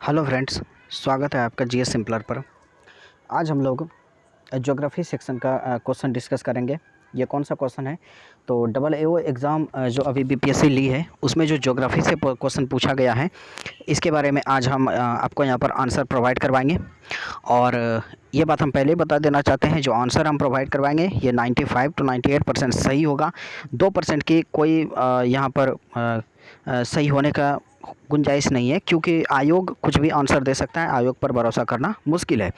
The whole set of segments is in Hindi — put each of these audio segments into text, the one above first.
हेलो फ्रेंड्स, स्वागत है आपका जीएस सिंपलर पर। आज हम लोग ज्योग्राफी सेक्शन का क्वेश्चन डिस्कस करेंगे। ये कौन सा क्वेश्चन है? तो डबल एओ एग्ज़ाम जो अभी बीपीएससी ली है उसमें जो ज्योग्राफी से क्वेश्चन पूछा गया है, इसके बारे में आज हम आपको यहाँ पर आंसर प्रोवाइड करवाएंगे। और ये बात हम पहले ही बता देना चाहते हैं, जो आंसर हम प्रोवाइड करवाएंगे ये 95 to 98% सही होगा। 2% की कोई यहाँ पर सही होने का गुंजाइश नहीं है, क्योंकि आयोग कुछ भी आंसर दे सकता है। आयोग पर भरोसा करना मुश्किल है।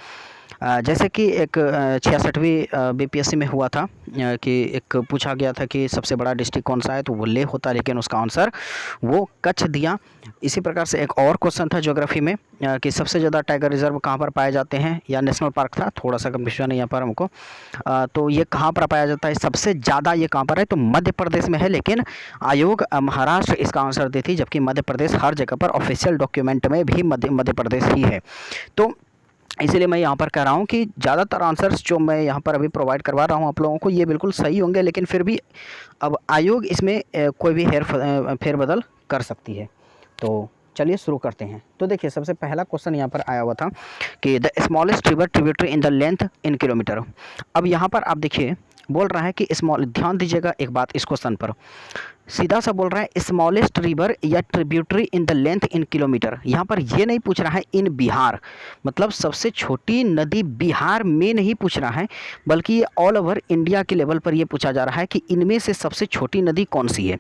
जैसे कि एक 66वीं बीपीएससी में हुआ था कि एक पूछा गया था कि सबसे बड़ा डिस्ट्रिक्ट कौन सा है, तो वो लेह होता, लेकिन उसका आंसर वो कच्छ दिया। इसी प्रकार से एक और क्वेश्चन था ज्योग्राफी में कि सबसे ज़्यादा टाइगर रिजर्व कहाँ पर पाए जाते हैं, या नेशनल पार्क था, थोड़ा सा कंफ्यूजन है यहाँ पर हमको। तो ये कहाँ पर पाया जाता है सबसे ज़्यादा, ये कहाँ पर है? तो मध्य प्रदेश में है, लेकिन आयोग महाराष्ट्र इसका आंसर देती, जबकि मध्य प्रदेश हर जगह पर ऑफिशियल डॉक्यूमेंट में भी मध्य प्रदेश ही है। तो इसीलिए मैं यहाँ पर कह रहा हूँ कि ज़्यादातर आंसर्स जो मैं यहाँ पर अभी प्रोवाइड करवा रहा हूँ आप लोगों को, ये बिल्कुल सही होंगे, लेकिन फिर भी अब आयोग इसमें कोई भी फेरबदल कर सकती है। तो चलिए शुरू करते हैं। तो देखिए, सबसे पहला क्वेश्चन यहाँ पर आया हुआ था कि the smallest river tributary in the length in kilometre. अब यहाँ पर आप देखिए, बोल रहा है कि स्मॉल, ध्यान दीजिएगा एक बात इस क्वेश्चन पर, सीधा सा बोल रहा है स्मॉलेस्ट रिवर या tributary in the length in kilometre. यहाँ पर ये नहीं पूछ रहा है इन बिहार, मतलब सबसे छोटी नदी बिहार में नहीं पूछ रहा है, बल्कि ये ऑल ओवर इंडिया के लेवल पर ये पूछा जा रहा है कि इनमें से सबसे छोटी नदी कौन सी है।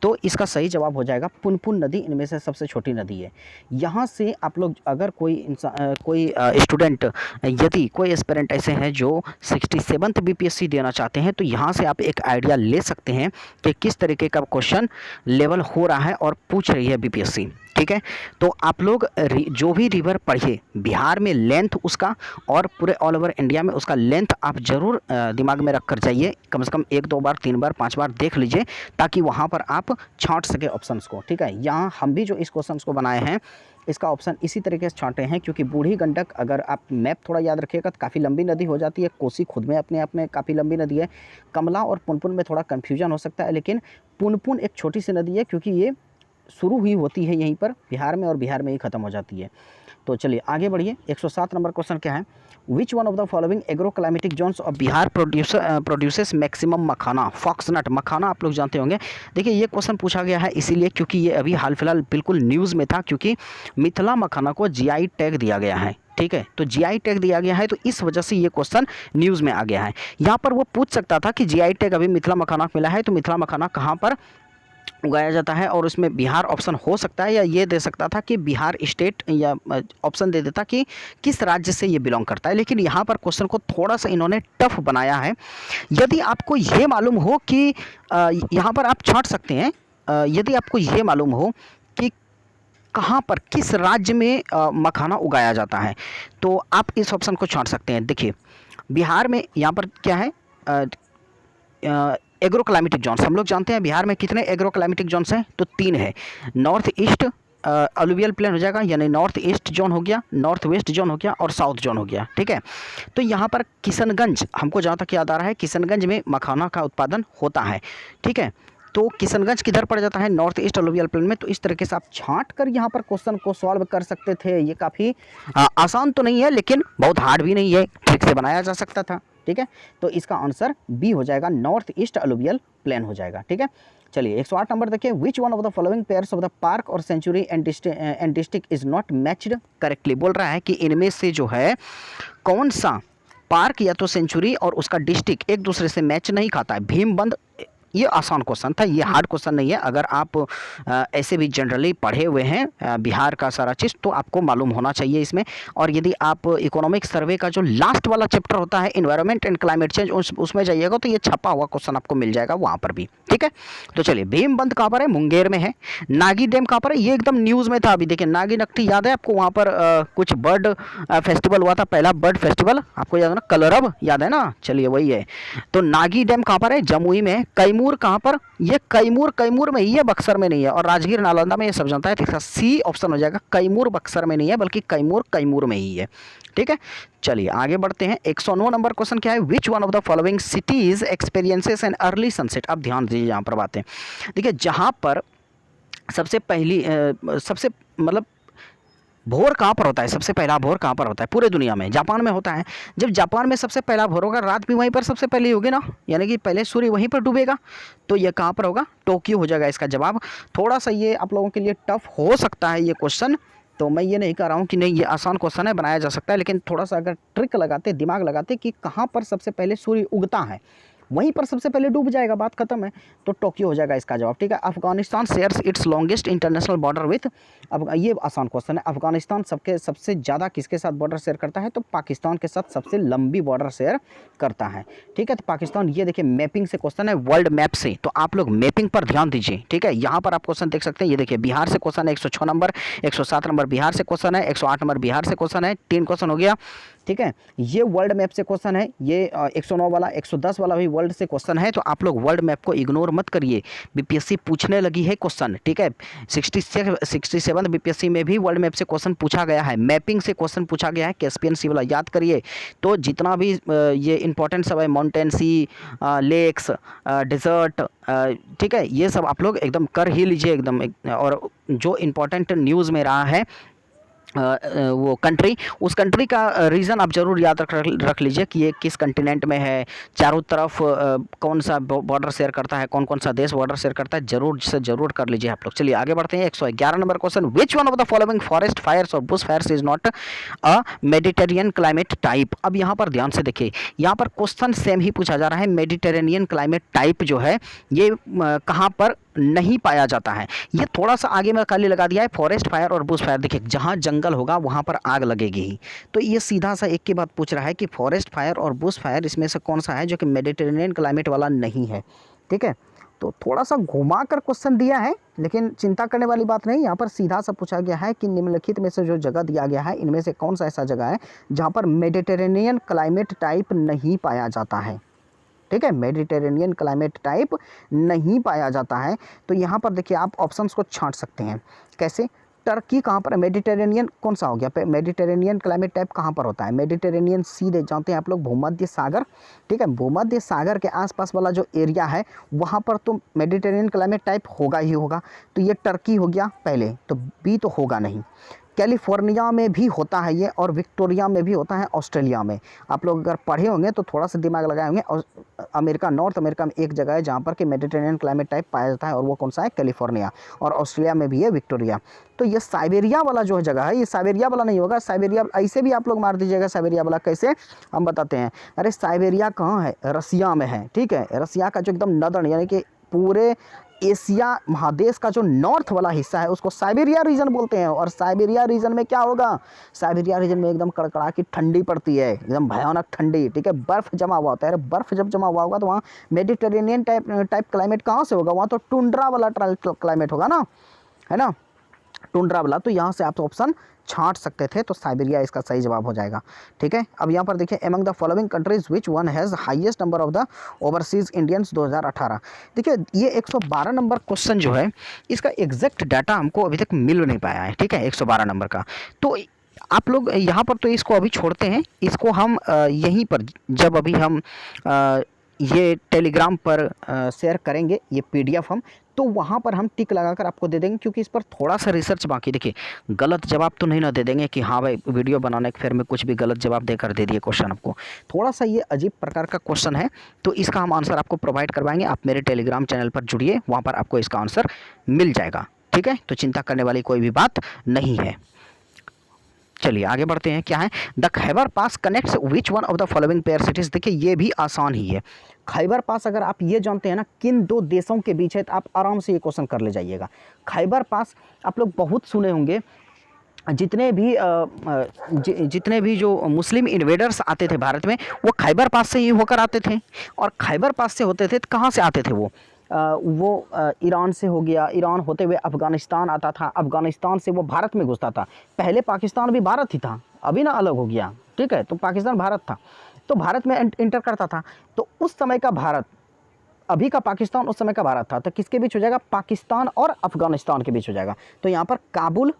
तो इसका सही जवाब हो जाएगा पुनपुन नदी इनमें से सबसे छोटी नदी है। यहाँ से आप लोग, अगर कोई स्टूडेंट, यदि कोई एस्पिरेंट ऐसे हैं जो 67th बीपीएससी देना चाहते हैं, तो यहाँ से आप एक आइडिया ले सकते हैं कि किस तरीके का क्वेश्चन लेवल हो रहा है और पूछ रही है बीपीएससी। ठीक है, तो आप लोग जो भी रिवर पढ़िए, बिहार में लेंथ उसका और पूरे ऑल ओवर इंडिया में उसका लेंथ आप जरूर दिमाग में रख कर जाइए। कम से कम 1-2 बार 3 बार 5 बार देख लीजिए, ताकि वहाँ पर आप छांट सके ऑप्शंस को। ठीक है, यहाँ हम भी जो इस क्वेश्चन को बनाए हैं, इसका ऑप्शन इसी तरीके से छांटे हैं, क्योंकि बूढ़ी गंडक, अगर आप मैप थोड़ा याद रखिएगा, तो काफ़ी लंबी नदी हो जाती है। कोसी खुद में अपने आप में काफ़ी लंबी नदी है। कमला और पुनपुन में थोड़ा कन्फ्यूजन हो सकता है, लेकिन पुनपुन एक छोटी सी नदी है, क्योंकि ये शुरू हुई होती है यहीं पर बिहार में, और बिहार में ही ख़त्म हो जाती है। तो चलिए आगे बढ़िए। 107 नंबर क्वेश्चन क्या है? Which one of the following agro climatic zones of Bihar produces maximum makhana? Foxnut makhana आप लोग जानते होंगे। देखिए, ये क्वेश्चन पूछा गया है इसीलिए क्योंकि ये अभी हाल फिलहाल बिल्कुल न्यूज़ में था, क्योंकि मिथिला मखाना को जीआई टैग दिया गया है। ठीक है, तो जीआई टैग दिया गया है, तो इस वजह से ये क्वेश्चन न्यूज़ में आ गया है। यहाँ पर वो पूछ सकता था कि जीआई टैग अभी मिथिला मखाना को मिला है, तो मिथिला मखाना कहाँ पर उगाया जाता है, और उसमें बिहार ऑप्शन हो सकता है, या ये दे सकता था कि बिहार स्टेट, या ऑप्शन दे देता कि किस राज्य से ये बिलोंग करता है। लेकिन यहाँ पर क्वेश्चन को थोड़ा सा इन्होंने टफ बनाया है। यदि आपको ये मालूम हो कि यहाँ पर आप छांट सकते हैं, यदि आपको ये मालूम हो कि कहाँ पर, किस राज्य में मखाना उगाया जाता है, तो आप इस ऑप्शन को छांट सकते हैं। देखिए, बिहार में यहाँ पर क्या है, एग्रो क्लाइमेटिक जोन्स हम लोग जानते हैं बिहार में कितने एग्रो क्लाइमेटिक जोन्स हैं, तो 3 है। नॉर्थ ईस्ट अलुवियल प्लेन हो जाएगा, यानी नॉर्थ ईस्ट जोन हो गया, नॉर्थ वेस्ट जोन हो गया, और साउथ जोन हो गया। ठीक है, तो यहाँ पर किशनगंज, हमको जहाँ तक याद आ रहा है, किशनगंज में मखाना का उत्पादन होता है। ठीक है, तो किशनगंज किधर पड़ जाता है? नॉर्थ ईस्ट अलुवियल प्लेन में। तो इस तरीके से आप छांट कर यहाँ पर क्वेश्चन को सॉल्व कर सकते थे। ये काफ़ी आसान तो नहीं है, लेकिन बहुत हार्ड भी नहीं है, ट्रिक से बनाया जा सकता था। ठीक है, तो इसका आंसर बी हो जाएगा, नॉर्थ ईस्ट अलुवियल प्लेन हो जाएगा। ठीक है, चलिए 108 नंबर देखिए। Which one of the following pairs of the park और sanctuary and district is not matched correctly? बोल रहा है कि इनमें से जो है कौन सा पार्क या तो सेंचुरी और उसका डिस्ट्रिक्ट एक दूसरे से मैच नहीं खाता है। भीमबंध, ये आसान क्वेश्चन था, ये हार्ड क्वेश्चन नहीं है। अगर आप ऐसे भी जनरली पढ़े हुए हैं बिहार का सारा चीज़, तो आपको मालूम होना चाहिए इसमें। और यदि आप इकोनॉमिक सर्वे का जो लास्ट वाला चैप्टर होता है, इन्वायरमेंट एंड क्लाइमेट चेंज, उसमें जाइएगा तो ये छपा हुआ क्वेश्चन आपको मिल जाएगा वहाँ पर भी। ठीक है, तो चलिए, भीमबंध कहाँ पर है? मुंगेर में है। नागी डैम कहाँ पर है? ये एकदम न्यूज़ में था अभी। देखिए, नागी नकटी याद है आपको? वहाँ पर कुछ बर्ड फेस्टिवल हुआ था, पहला बर्ड फेस्टिवल, आपको याद है ना? कलरब याद है ना? चलिए, वही है। तो नागी डैम कहाँ पर है? जमुई में। कैमूर कहाँ पर? ये कैमूर में ही है, बक्सर में नहीं है। और राजगीर नालंदा में, ये सब जानता है, तो इसका सी ऑप्शन हो जाएगा। कैमूर बक्सर में नहीं है, बल्कि कैमूर में ही है। ठीक है, चलिए आगे बढ़ते हैं। 109 नंबर क्वेश्चन क्या है? Which one of the following cities experiences an early sunset? अब ध्यान दीजिए यहाँ पर बातें। देखिए, जहाँ पर सबसे पहली सबसे मतलब भोर कहाँ पर होता है, सबसे पहला भोर कहाँ पर होता है पूरे दुनिया में? जापान में होता है। जब जापान में सबसे पहला भोर होगा, रात भी वहीं पर सबसे पहले होगी ना, यानी कि पहले सूर्य वहीं पर डूबेगा। तो ये कहाँ पर होगा? टोक्यो हो जाएगा इसका जवाब। थोड़ा सा ये आप लोगों के लिए टफ हो सकता है ये क्वेश्चन, तो मैं ये नहीं कह रहा हूँ कि नहीं ये आसान क्वेश्चन है, बनाया जा सकता है, लेकिन थोड़ा सा अगर ट्रिक लगाते, दिमाग लगाते कि कहाँ पर सबसे पहले सूर्य उगता है, वहीं पर सबसे पहले डूब जाएगा, बात खत्म है। तो टोक्यो हो जाएगा इसका जवाब, ठीक है। Afghanistan shares it's longest international border with, अब ये आसान क्वेश्चन है। अफगानिस्तान सबसे ज़्यादा किसके साथ बॉर्डर शेयर करता है? तो पाकिस्तान के साथ सबसे लंबी बॉर्डर शेयर करता है, ठीक है। तो पाकिस्तान, ये देखिए मैपिंग से क्वेश्चन है, वर्ल्ड मैप से, तो आप लोग मैपिंग पर ध्यान दीजिए, ठीक है। यहाँ पर आप क्वेश्चन देख सकते हैं, ये देखिए बिहार से क्वेश्चन है 106 नंबर, 107 नंबर बिहार से क्वेश्चन है, 108 नंबर बिहार से क्वेश्चन है, 3 क्वेश्चन हो गया, ठीक है। ये वर्ल्ड मैप से क्वेश्चन है, ये 109 वाला, 110 वाला भी वर्ल्ड से क्वेश्चन है। तो आप लोग वर्ल्ड मैप को इग्नोर मत करिए, बीपीएससी पूछने लगी है क्वेश्चन, ठीक है। 67 बीपीएससी में भी वर्ल्ड मैप से क्वेश्चन पूछा गया है, मैपिंग से क्वेश्चन पूछा गया है, कैस्पियन सी वाला याद करिए। तो जितना भी ये इंपॉर्टेंट सब है, माउंटेन सी, लेक्स, डेजर्ट, ठीक है, ये सब आप लोग एकदम कर ही लीजिए एकदम। और जो इम्पोर्टेंट न्यूज़ में रहा है वो कंट्री, उस कंट्री का रीज़न आप ज़रूर याद रख लीजिए कि ये किस कंटिनेंट में है, चारों तरफ कौन सा बॉर्डर शेयर करता है, कौन कौन सा देश बॉर्डर शेयर करता है, जरूर से जरूर कर लीजिए आप लोग। चलिए आगे बढ़ते हैं। 111 number question, which one of the following forest fires और bush fires is not a Mediterranean climate type? अब यहाँ पर ध्यान से देखिए, यहाँ पर क्वेश्चन सेम ही पूछा जा रहा है, मेडिटेरेनियन क्लाइमेट टाइप जो है ये कहाँ पर नहीं पाया जाता है। ये थोड़ा सा आगे में खाली लगा दिया है, फॉरेस्ट फायर और बुश फायर। देखिए जहाँ जंगल होगा वहाँ पर आग लगेगी ही, तो ये सीधा सा एक की बात पूछ रहा है कि फॉरेस्ट फायर और बुश फायर इसमें से कौन सा है जो कि मेडिटेरेनियन क्लाइमेट वाला नहीं है, ठीक है। तो थोड़ा सा घुमा कर क्वेश्चन दिया है, लेकिन चिंता करने वाली बात नहीं, यहाँ पर सीधा सा पूछा गया है कि निम्नलिखित में से जो जगह दिया गया है इनमें से कौन सा ऐसा जगह है जहाँ पर मेडिटेरेनियन क्लाइमेट टाइप नहीं पाया जाता है, ठीक है। मेडिटेरेनियन क्लाइमेट टाइप नहीं पाया जाता है। तो यहाँ पर देखिए आप ऑप्शंस को छांट सकते हैं, कैसे? टर्की कहाँ पर है? मेडिटेरेनियन कौन सा हो गया? मेडिटेरेनियन क्लाइमेट टाइप कहाँ पर होता है? मेडिटेरेनियन सी दे जानते हैं आप लोग, भूमध्य सागर, ठीक है। भूमध्य सागर के आसपास वाला जो एरिया है वहाँ पर तो मेडिटेरेनियन क्लाइमेट टाइप होगा ही होगा। तो ये टर्की हो गया पहले, तो बी तो होगा नहीं। कैलिफोर्निया में भी होता है ये, और विक्टोरिया में भी होता है, ऑस्ट्रेलिया में। आप लोग अगर पढ़े होंगे तो थोड़ा सा दिमाग लगाए होंगे। और अमेरिका, नॉर्थ अमेरिका में एक जगह है जहाँ पर कि मेडिटेरेनियन क्लाइमेट टाइप पाया जाता है, और वो कौन सा है? कैलिफोर्निया। और ऑस्ट्रेलिया में भी है विक्टोरिया। तो ये साइबेरिया वाला जो जगह है, ये साइबेरिया वाला नहीं होगा। साइबेरिया ऐसे भी आप लोग मार दीजिएगा, साइबेरिया वाला कैसे हम बताते हैं। अरे साइबेरिया कहाँ है? रसिया में है, ठीक है। रसिया का जो एकदम नदर्न यानी कि पूरे एशिया महादेश का जो नॉर्थ वाला हिस्सा है उसको साइबेरिया रीजन बोलते हैं। और साइबेरिया रीजन में क्या होगा? साइबेरिया रीजन में एकदम कड़कड़ा की ठंडी पड़ती है, एकदम भयानक ठंडी, ठीक है। बर्फ जमा हुआ होता है। बर्फ जब जमा हुआ होगा तो वहाँ मेडिटेरेनियन टाइप क्लाइमेट कहाँ से होगा? वहाँ तो टुंड्रा वाला क्लाइमेट होगा ना, है ना, टुंड्रा वाला। तो यहाँ से आप ऑप्शन छांट सकते थे, तो साइबेरिया इसका सही जवाब हो जाएगा, ठीक है। अब यहाँ पर देखिए, among the following countries which one has highest number of the overseas Indians 2018। देखिए ये 112 नंबर क्वेश्चन जो है इसका एग्जैक्ट डाटा हमको अभी तक मिल नहीं पाया है, ठीक है, 112 नंबर का। तो आप लोग यहाँ पर तो इसको अभी छोड़ते हैं, इसको हम यहीं पर जब अभी हम ये टेलीग्राम पर शेयर करेंगे ये पीडीएफ हम, तो वहाँ पर हम टिक लगाकर आपको दे देंगे, क्योंकि इस पर थोड़ा सा रिसर्च बाकी। देखिए गलत जवाब तो नहीं ना दे देंगे कि हाँ भाई वीडियो बनाने के फेर में कुछ भी गलत जवाब देकर दे दिए क्वेश्चन आपको। थोड़ा सा ये अजीब प्रकार का क्वेश्चन है, तो इसका हम आंसर आपको प्रोवाइड करवाएंगे। आप मेरे टेलीग्राम चैनल पर जुड़िए, वहाँ पर आपको इसका आंसर मिल जाएगा, ठीक है। तो चिंता करने वाली कोई भी बात नहीं है। चलिए आगे बढ़ते हैं। क्या है? The Khyber pass connects which one of the following pair cities. देखिए ये भी आसान ही है। खैबर पास अगर आप ये जानते हैं ना किन दो देशों के बीच है, तो आप आराम से ये क्वेश्चन कर ले जाइएगा। खैबर पास आप लोग बहुत सुने होंगे, जितने भी जो मुस्लिम इन्वेडर्स आते थे भारत में, वो खैबर पास से ही होकर आते थे। और खैबर पास से होते थे तो कहाँ से आते थे वो ईरान से हो गया, ईरान होते हुए अफ़गानिस्तान आता था, अफ़गानिस्तान से वो भारत में घुसता था। पहले पाकिस्तान भी भारत ही था, अभी ना अलग हो गया, ठीक है। तो पाकिस्तान भारत था, तो भारत में इंटर करता था। तो उस समय का भारत, अभी का पाकिस्तान उस समय का भारत था, तो किसके बीच हो जाएगा? पाकिस्तान और अफ़गानिस्तान के बीच हो जाएगा। तो यहाँ पर काबुल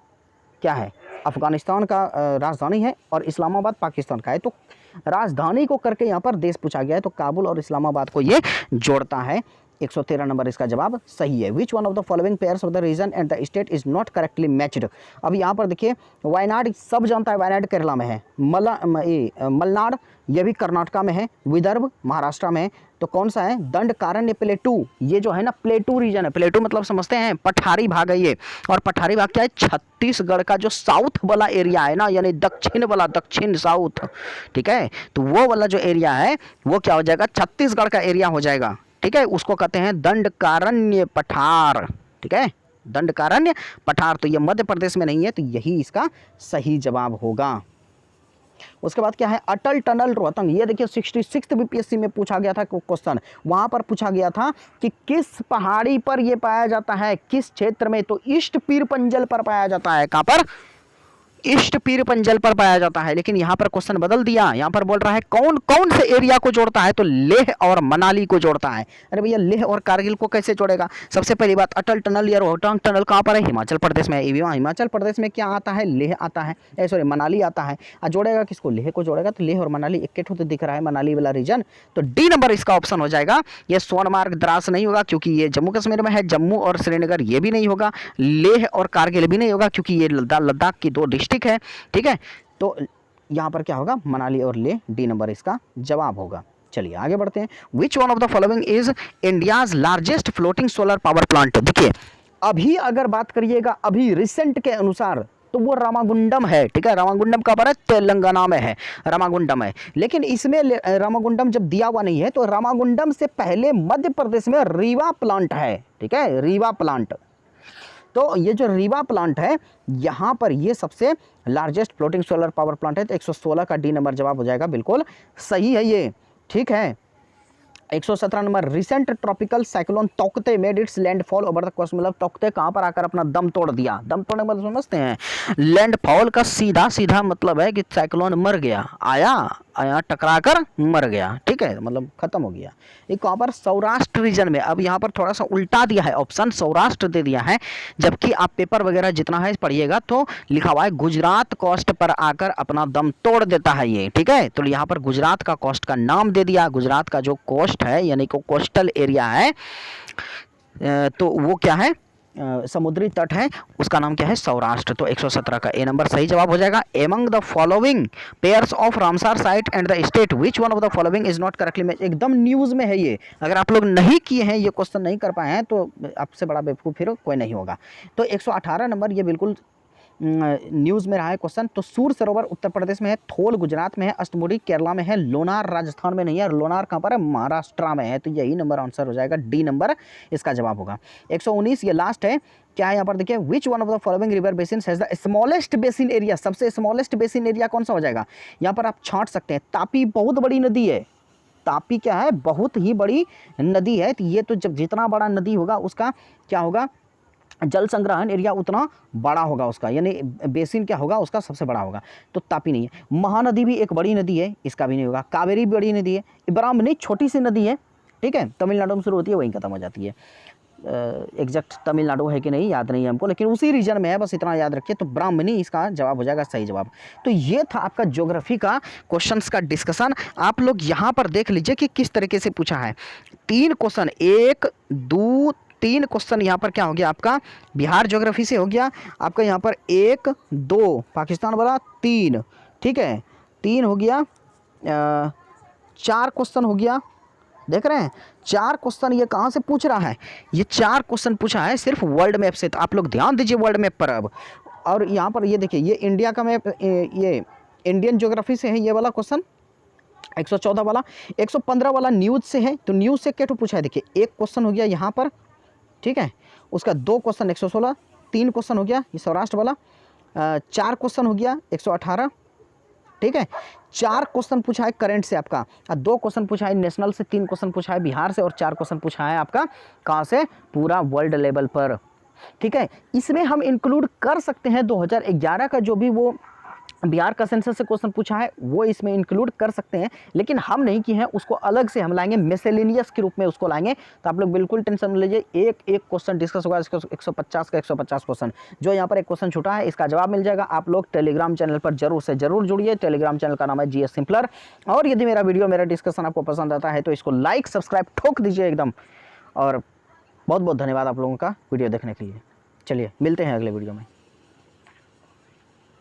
क्या है? अफ़गानिस्तान का राजधानी है, और इस्लामाबाद पाकिस्तान का है। तो राजधानी को करके यहाँ पर देश पूछा गया है, तो काबुल और इस्लामाबाद को ये जोड़ता है। 113 नंबर इसका जवाब सही है। Which one of the following pairs of the region and the state is not correctly matched. अब यहाँ पर देखिए वायनाड सब जानता है, वायनाड केरला में है, मलनाड ये भी कर्नाटका में है, विदर्भ महाराष्ट्र में है। तो कौन सा है? दंडकारण्य प्लेटू, ये जो है ना प्लेटू रीजन है। प्लेटू मतलब समझते हैं पठारी भाग है ये, और पठारी भाग क्या है? छत्तीसगढ़ का जो साउथ वाला एरिया है ना, यानी दक्षिण वाला, दक्षिण साउथ, ठीक है। तो वो वाला जो एरिया है वो क्या हो जाएगा? छत्तीसगढ़ का एरिया हो जाएगा, ठीक है। उसको कहते हैं दंडकारण्य पठार, ठीक है, दंडकारण्य पठार। तो ये मध्य प्रदेश में नहीं है, तो यही इसका सही जवाब होगा। उसके बाद क्या है? अटल टनल रोहतांग, ये देखिए 66 बीपीएससी में पूछा गया था क्वेश्चन। वहां पर पूछा गया था कि किस पहाड़ी पर ये पाया जाता है, किस क्षेत्र में? तो ईस्ट पीर पंजल पर पाया जाता है। कहां पर? ईस्ट पीर पंजल पर पाया जाता है। लेकिन यहाँ पर क्वेश्चन बदल दिया, यहाँ पर बोल रहा है कौन कौन से एरिया को जोड़ता है? तो लेह और मनाली को जोड़ता है। अरे भैया लेह और कारगिल को कैसे जोड़ेगा? सबसे पहली बात, अटल टनल या रोहतांग टनल कहाँ पर है? हिमाचल प्रदेश में है। हिमाचल प्रदेश में क्या आता है? लेह आता है, सॉरी मनाली आता है। जोड़ेगा किसको? लेह को जोड़ेगा। तो लेह और मनाली एक तो दिख रहा है, मनाली वाला रीजन। तो डी नंबर इसका ऑप्शन हो जाएगा। ये सोनमार्ग द्रास नहीं होगा क्योंकि ये जम्मू कश्मीर में है। जम्मू और श्रीनगर ये भी नहीं होगा। लेह और कारगिल भी नहीं होगा क्योंकि ये लद्दाख की 2 डिस्ट्रिक्ट है, ठीक है। तो यहां पर क्या होगा? मनाली और लेह, डी नंबर इसका जवाब होगा। चलिए आगे बढ़ते हैं। विच one of the following is India's largest floating solar power plant? देखिए अभी अगर बात करिएगा अभी रिसेंट के अनुसार तो वो रामागुंडम है, ठीक है। रामागुंडम कहाँ पर है? तेलंगाना में है, रामागुंडम है। लेकिन इसमें रामागुंडम जब दिया हुआ नहीं है, तो रामागुंडम से पहले मध्य प्रदेश में रीवा प्लांट है, ठीक है, रीवा प्लांट। तो ये जो रीवा प्लांट है यहाँ पर ये सबसे largest floating solar power plant है। तो 116 का डी नंबर जवाब हो जाएगा, बिल्कुल सही है ये, ठीक है। 117 number, recent tropical cyclone Tauktae made its landfall over the coast. मतलब तौकते कहाँ पर आकर अपना दम तोड़ दिया? दम तोड़ने मतलब समझते हैं, लैंडफॉल का सीधा सीधा मतलब है कि साइक्लोन मर गया, आया टकराकर मर गया, ठीक है, मतलब खत्म हो गया। ये कहाँ पर? सौराष्ट्र रीजन में। अब यहाँ पर थोड़ा सा उल्टा दिया है ऑप्शन, सौराष्ट्र दे दिया है, जबकि आप पेपर वगैरह जितना है पढ़िएगा तो लिखा हुआ है गुजरात कोस्ट पर आकर अपना दम तोड़ देता है ये, ठीक है। तो यहाँ पर गुजरात का कोस्ट का नाम दे दिया। गुजरात का जो कोस्ट है यानी कि कोस्टल एरिया है, तो वो क्या है? समुद्री तट है, उसका नाम क्या है? सौराष्ट्र। तो 117 का ए नंबर सही जवाब हो जाएगा। Among the following pairs of Ramsar site and the state which one of the following is not correctly match. एकदम न्यूज़ में है ये, अगर आप लोग नहीं किए हैं, ये क्वेश्चन नहीं कर पाए हैं, तो आपसे बड़ा बेवकूफ़ फिर कोई नहीं होगा। तो 118 नंबर ये बिल्कुल न्यूज़ में रहा है क्वेश्चन। तो सूर सरोवर उत्तर प्रदेश में है, थोल गुजरात में है, अष्टमुडी केरला में है, लोनार राजस्थान में नहीं है, और लोनार कहाँ पर है? महाराष्ट्र में है। तो यही नंबर आंसर हो जाएगा, डी नंबर इसका जवाब होगा। 119 ये लास्ट है। क्या है यहाँ पर? देखिए which one of the following river basin has the smallest basin area. सबसे स्मॉलेस्ट बेसिन एरिया कौन सा हो जाएगा? यहाँ पर आप छांट सकते हैं। तापी बहुत बड़ी नदी है, तापी क्या है? बहुत ही बड़ी नदी है। तो ये तो जब जितना बड़ा नदी होगा उसका क्या होगा? जल संग्रहण एरिया उतना बड़ा होगा उसका, यानी बेसिन क्या होगा? उसका सबसे बड़ा होगा। तो तापी नहीं है। महानदी भी एक बड़ी नदी है, इसका भी नहीं होगा। कावेरी भी बड़ी नदी है। ब्राह्मणी छोटी सी नदी है, ठीक है, तमिलनाडु में शुरू होती है, वहीं खत्म हो जाती है। एग्जैक्ट तमिलनाडु है कि नहीं याद नहीं है हमको, लेकिन उसी रीजन में है, बस इतना याद रखिए। तो ब्राह्मणी इसका जवाब हो जाएगा, सही जवाब। तो ये था आपका ज्योग्राफी का क्वेश्चंस का डिस्कशन। आप लोग यहाँ पर देख लीजिए कि किस तरीके से पूछा है। 3 क्वेश्चन, 1 2 3 क्वेश्चन यहाँ पर क्या हो गया आपका? बिहार ज्योग्राफी से हो गया आपका। यहाँ पर 1 2 पाकिस्तान वाला, 3, ठीक है, 3 हो गया, 4 क्वेश्चन हो गया। देख रहे हैं 4 क्वेश्चन ये कहाँ से पूछ रहा है? ये 4 क्वेश्चन पूछा है सिर्फ वर्ल्ड मैप से। तो आप लोग ध्यान दीजिए वर्ल्ड मैप पर अब। और यहाँ पर ये देखिए, ये इंडिया का मैप, ये इंडियन ज्योग्राफी से है ये वाला क्वेश्चन 114 वाला। 115 वाला न्यूज़ से है। तो न्यूज़ से क्या पूछा है? देखिए 1 क्वेश्चन हो गया यहाँ पर, ठीक है, उसका 2 क्वेश्चन 116, 3 क्वेश्चन हो गया ये सौराष्ट्र वाला, 4 क्वेश्चन हो गया 118, ठीक है। 4 क्वेश्चन पूछा है करंट से आपका, 2 क्वेश्चन पूछा है नेशनल से, 3 क्वेश्चन पूछा है बिहार से, और 4 क्वेश्चन पूछा है आपका कहाँ से? पूरा वर्ल्ड लेवल पर, ठीक है। इसमें हम इंक्लूड कर सकते हैं 2011 का जो भी वो बिहार का सेंसस से क्वेश्चन पूछा है, वो इसमें इंक्लूड कर सकते हैं, लेकिन हम नहीं किए हैं, उसको अलग से हम लाएंगे, मिसेलेनियस के रूप में उसको लाएंगे। तो आप लोग बिल्कुल टेंशन न लीजिए, एक क्वेश्चन डिस्कस होगा, इसका 150 का 150 क्वेश्चन। जो यहाँ पर एक क्वेश्चन छूटा है इसका जवाब मिल जाएगा। आप लोग टेलीग्राम चैनल पर जरूर से जरूर जुड़िए। टेलीग्राम चैनल का नाम है जीएस सिंपलर। और यदि मेरा वीडियो, मेरा डिस्कशन आपको पसंद आता है तो इसको लाइक सब्सक्राइब ठोक दीजिए एकदम। और बहुत बहुत धन्यवाद आप लोगों का वीडियो देखने के लिए। चलिए मिलते हैं अगले वीडियो में।